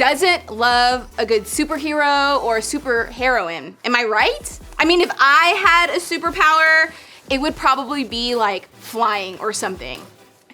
doesn't love a good superhero or a superheroine? Am I right? I mean, if I had a superpower, it would probably be like flying or something.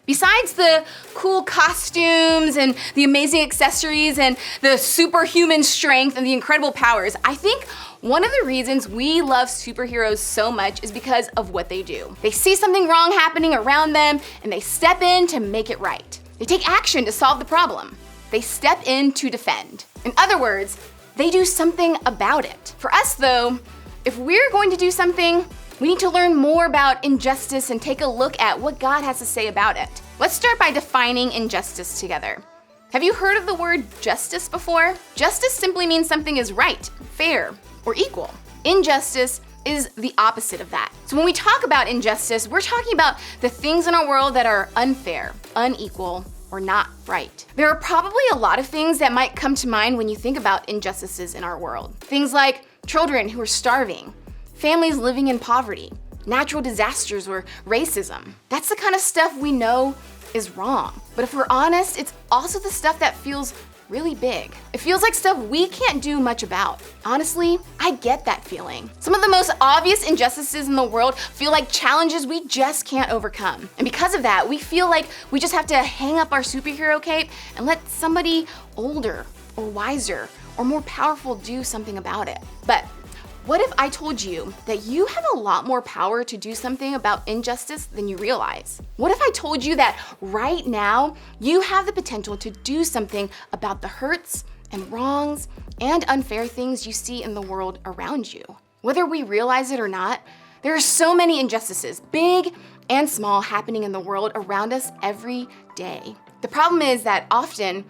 Besides the cool costumes and the amazing accessories and the superhuman strength and the incredible powers, I think one of the reasons we love superheroes so much is because of what they do. They see something wrong happening around them and they step in to make it right. They take action to solve the problem. They step in to defend. In other words, they do something about it. For us though, if we're going to do something, we need to learn more about injustice and take a look at what God has to say about it. Let's start by defining injustice together. Have you heard of the word justice before? Justice simply means something is right, fair, or equal. Injustice is the opposite of that. So when we talk about injustice, we're talking about the things in our world that are unfair, unequal, or not right. There are probably a lot of things that might come to mind when you think about injustices in our world. Things like children who are starving, families living in poverty, natural disasters, or racism. That's the kind of stuff we know is wrong. But if we're honest, it's also the stuff that feels really big. It feels like stuff we can't do much about. Honestly, I get that feeling. Some of the most obvious injustices in the world feel like challenges we just can't overcome. And because of that, we feel like we just have to hang up our superhero cape and let somebody older or wiser or more powerful do something about it. But what if I told you that you have a lot more power to do something about injustice than you realize? What if I told you that right now you have the potential to do something about the hurts and wrongs and unfair things you see in the world around you? Whether we realize it or not, there are so many injustices, big and small, happening in the world around us every day. The problem is that often,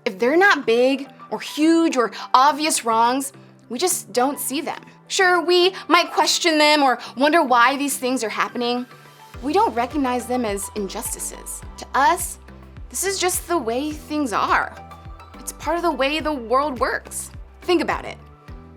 if they're not big or huge or obvious wrongs, we just don't see them. Sure, we might question them or wonder why these things are happening. We don't recognize them as injustices. To us, this is just the way things are. It's part of the way the world works. Think about it.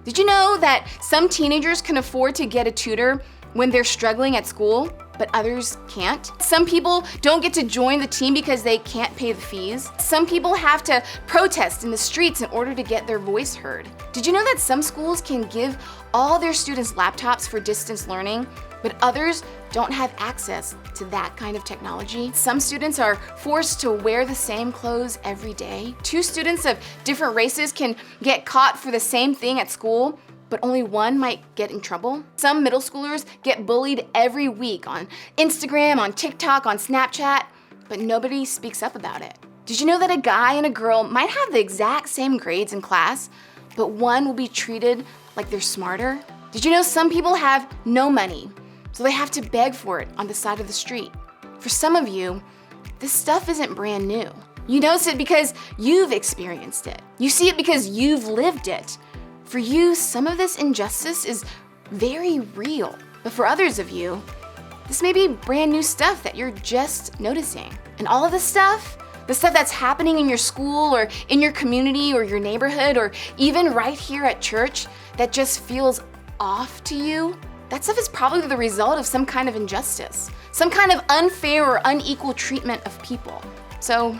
Did you know that some teenagers can afford to get a tutor when they're struggling at school, but others can't? Some people don't get to join the team because they can't pay the fees. Some people have to protest in the streets in order to get their voice heard. Did you know that some schools can give all their students laptops for distance learning, but others don't have access to that kind of technology? Some students are forced to wear the same clothes every day. Two students of different races can get caught for the same thing at school, but only one might get in trouble. Some middle schoolers get bullied every week on Instagram, on TikTok, on Snapchat, but nobody speaks up about it. Did you know that a guy and a girl might have the exact same grades in class, but one will be treated like they're smarter? Did you know some people have no money, so they have to beg for it on the side of the street? For some of you, this stuff isn't brand new. You notice it because you've experienced it. You see it because you've lived it. For you, some of this injustice is very real, but for others of you, this may be brand new stuff that you're just noticing. And all of this stuff, the stuff that's happening in your school or in your community or your neighborhood or even right here at church that just feels off to you, that stuff is probably the result of some kind of injustice, some kind of unfair or unequal treatment of people. So,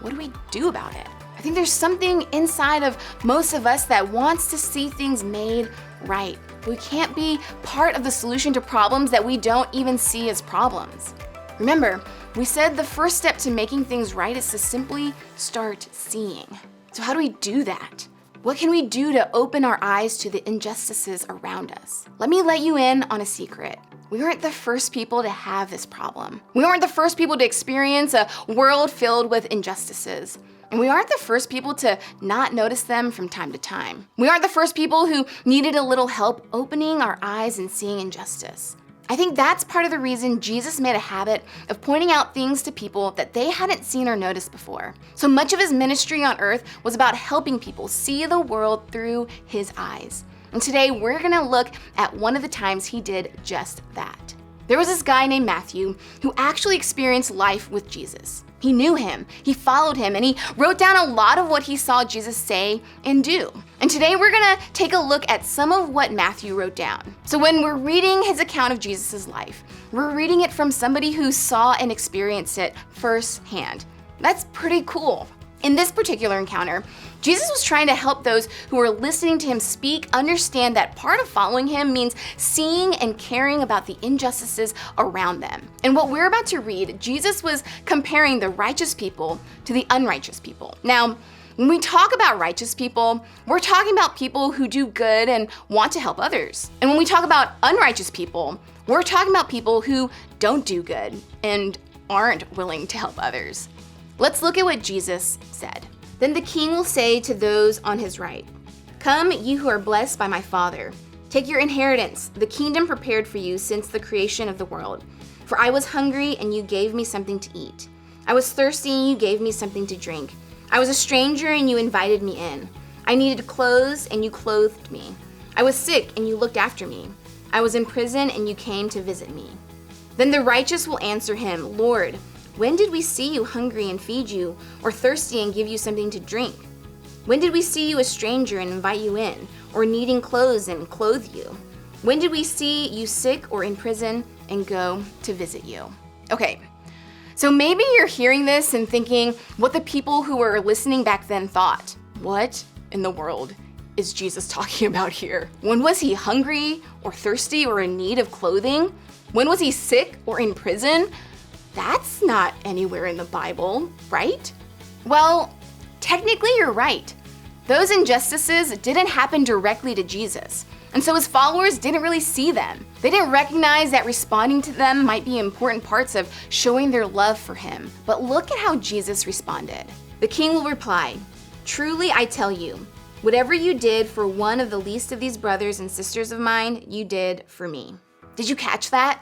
what do we do about it? I think there's something inside of most of us that wants to see things made right. We can't be part of the solution to problems that we don't even see as problems. Remember, we said the first step to making things right is to simply start seeing. So how do we do that? What can we do to open our eyes to the injustices around us? Let me let you in on a secret. We aren't the first people to have this problem. We aren't the first people to experience a world filled with injustices. And we aren't the first people to not notice them from time to time. We aren't the first people who needed a little help opening our eyes and seeing injustice. I think that's part of the reason Jesus made a habit of pointing out things to people that they hadn't seen or noticed before. So much of his ministry on earth was about helping people see the world through his eyes. And today we're gonna look at one of the times he did just that. There was this guy named Matthew who actually experienced life with Jesus. He knew him, he followed him, and he wrote down a lot of what he saw Jesus say and do. And today we're gonna take a look at some of what Matthew wrote down. So when we're reading his account of Jesus' life, we're reading it from somebody who saw and experienced it firsthand. That's pretty cool. In this particular encounter, Jesus was trying to help those who were listening to him speak understand that part of following him means seeing and caring about the injustices around them. And what we're about to read, Jesus was comparing the righteous people to the unrighteous people. Now, when we talk about righteous people, we're talking about people who do good and want to help others. And when we talk about unrighteous people, we're talking about people who don't do good and aren't willing to help others. Let's look at what Jesus said. Then the king will say to those on his right, "Come, you who are blessed by my Father. Take your inheritance, the kingdom prepared for you since the creation of the world. For I was hungry, and you gave me something to eat. I was thirsty, and you gave me something to drink. I was a stranger, and you invited me in. I needed clothes, and you clothed me. I was sick, and you looked after me. I was in prison, and you came to visit me." Then the righteous will answer him, "Lord, when did we see you hungry and feed you, or thirsty and give you something to drink? When did we see you a stranger and invite you in, or needing clothes and clothe you? When did we see you sick or in prison and go to visit you?" Okay, so maybe you're hearing this and thinking what the people who were listening back then thought. What in the world is Jesus talking about here? When was he hungry or thirsty or in need of clothing? When was he sick or in prison? That's not anywhere in the Bible, right? Well, technically you're right. Those injustices didn't happen directly to Jesus, and so his followers didn't really see them. They didn't recognize that responding to them might be important parts of showing their love for him. But look at how Jesus responded. The king will reply, "Truly I tell you, whatever you did for one of the least of these brothers and sisters of mine, you did for me." Did you catch that?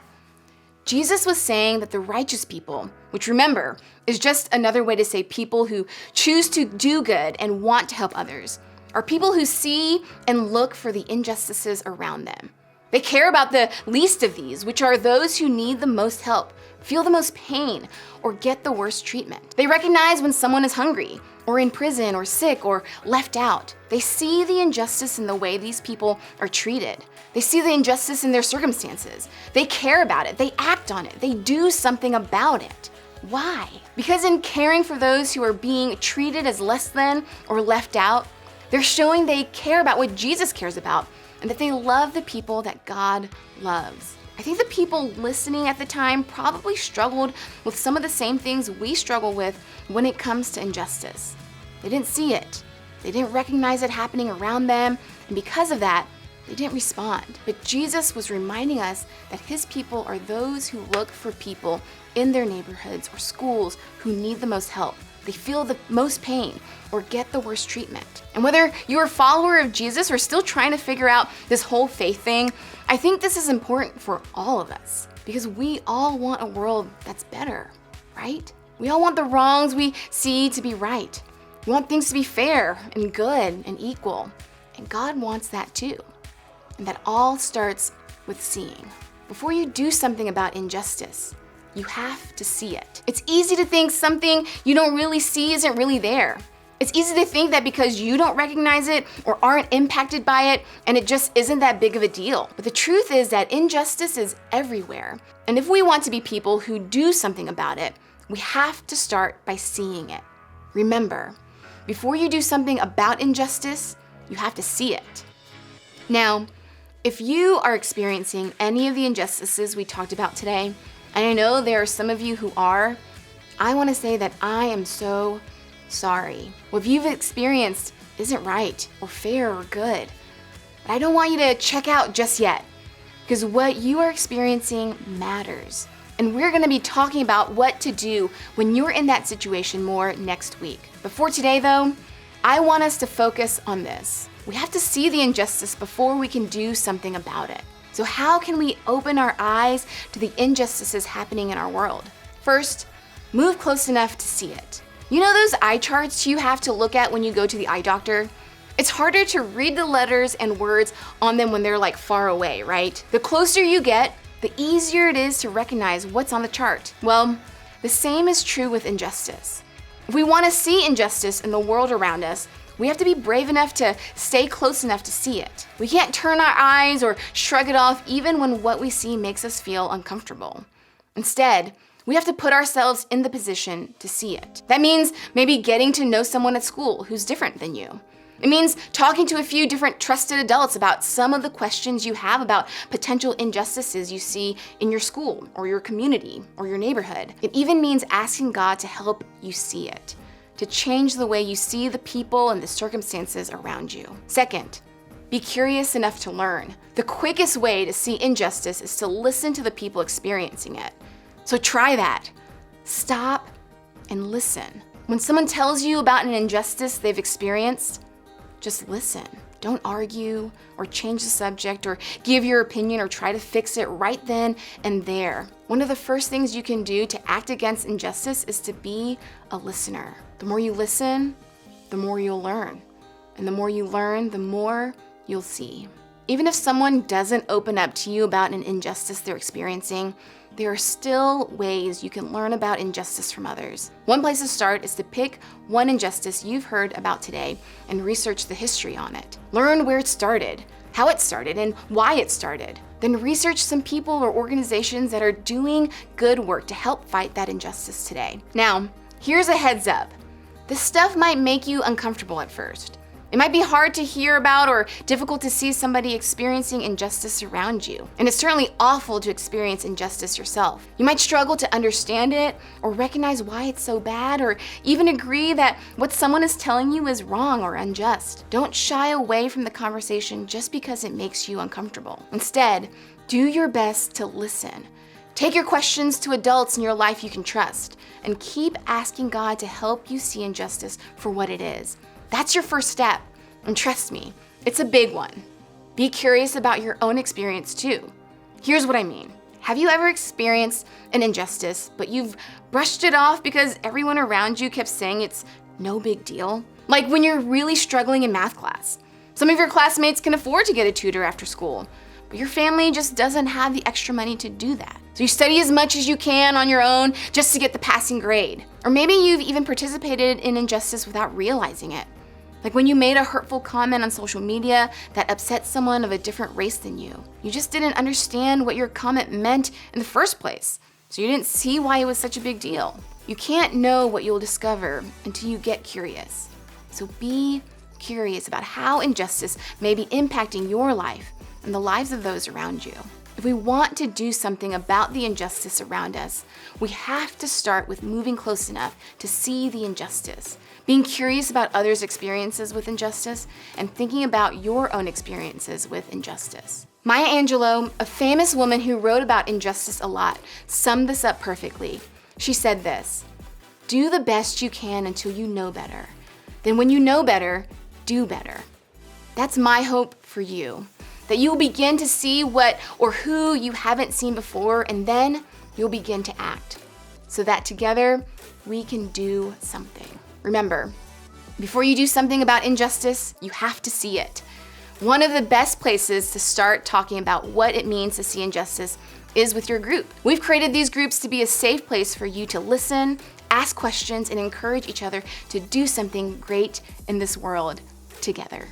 Jesus was saying that the righteous people, which remember, is just another way to say people who choose to do good and want to help others, are people who see and look for the injustices around them. They care about the least of these, which are those who need the most help, feel the most pain, or get the worst treatment. They recognize when someone is hungry, or in prison, or sick, or left out. They see the injustice in the way these people are treated. They see the injustice in their circumstances. They care about it. They act on it. They do something about it. Why? Because in caring for those who are being treated as less than or left out, they're showing they care about what Jesus cares about and that they love the people that God loves. I think the people listening at the time probably struggled with some of the same things we struggle with when it comes to injustice. They didn't see it. They didn't recognize it happening around them, and because of that, they didn't respond. But Jesus was reminding us that his people are those who look for people in their neighborhoods or schools who need the most help. They feel the most pain or get the worst treatment. And whether you're a follower of Jesus or still trying to figure out this whole faith thing, I think this is important for all of us because we all want a world that's better, right? We all want the wrongs we see to be right. We want things to be fair and good and equal. And God wants that too. And that all starts with seeing. Before you do something about injustice, you have to see it. It's easy to think something you don't really see isn't really there. It's easy to think that because you don't recognize it or aren't impacted by it, and it just isn't that big of a deal. But the truth is that injustice is everywhere. And if we want to be people who do something about it, we have to start by seeing it. Remember, before you do something about injustice, you have to see it. Now, if you are experiencing any of the injustices we talked about today, and I know there are some of you who are, I want to say that I am so sorry. What you've experienced isn't right or fair or good. But I don't want you to check out just yet, because what you are experiencing matters. And we're going to be talking about what to do when you're in that situation more next week. But for today, though, I want us to focus on this. We have to see the injustice before we can do something about it. So how can we open our eyes to the injustices happening in our world? First, move close enough to see it. You know those eye charts you have to look at when you go to the eye doctor? It's harder to read the letters and words on them when they're like far away, right? The closer you get, the easier it is to recognize what's on the chart. Well, the same is true with injustice. If we want to see injustice in the world around us, we have to be brave enough to stay close enough to see it. We can't turn our eyes or shrug it off even when what we see makes us feel uncomfortable. Instead, we have to put ourselves in the position to see it. That means maybe getting to know someone at school who's different than you. It means talking to a few different trusted adults about some of the questions you have about potential injustices you see in your school or your community or your neighborhood. It even means asking God to help you see it, to change the way you see the people and the circumstances around you. Second, be curious enough to learn. The quickest way to see injustice is to listen to the people experiencing it. So try that. Stop and listen. When someone tells you about an injustice they've experienced, just listen. Don't argue or change the subject or give your opinion or try to fix it right then and there. One of the first things you can do to act against injustice is to be a listener. The more you listen, the more you'll learn. And the more you learn, the more you'll see. Even if someone doesn't open up to you about an injustice they're experiencing, there are still ways you can learn about injustice from others. One place to start is to pick one injustice you've heard about today and research the history on it. Learn where it started, how it started, and why it started. Then research some people or organizations that are doing good work to help fight that injustice today. Now, here's a heads up. This stuff might make you uncomfortable at first. It might be hard to hear about or difficult to see somebody experiencing injustice around you. And it's certainly awful to experience injustice yourself. You might struggle to understand it or recognize why it's so bad or even agree that what someone is telling you is wrong or unjust. Don't shy away from the conversation just because it makes you uncomfortable. Instead, do your best to listen. Take your questions to adults in your life you can trust and keep asking God to help you see injustice for what it is. That's your first step, and trust me, it's a big one. Be curious about your own experience too. Here's what I mean. Have you ever experienced an injustice, but you've brushed it off because everyone around you kept saying it's no big deal? Like when you're really struggling in math class. Some of your classmates can afford to get a tutor after school, but your family just doesn't have the extra money to do that. So you study as much as you can on your own just to get the passing grade. Or maybe you've even participated in injustice without realizing it. Like when you made a hurtful comment on social media that upset someone of a different race than you. You just didn't understand what your comment meant in the first place, so you didn't see why it was such a big deal. You can't know what you'll discover until you get curious. So be curious about how injustice may be impacting your life and the lives of those around you. If we want to do something about the injustice around us, we have to start with moving close enough to see the injustice, being curious about others' experiences with injustice, and thinking about your own experiences with injustice. Maya Angelou, a famous woman who wrote about injustice a lot, summed this up perfectly. She said this: "Do the best you can until you know better. Then when you know better, do better." That's my hope for you. That you'll begin to see what or who you haven't seen before, and then you'll begin to act, so that together we can do something. Remember, before you do something about injustice, you have to see it. One of the best places to start talking about what it means to see injustice is with your group. We've created these groups to be a safe place for you to listen, ask questions, and encourage each other to do something great in this world together.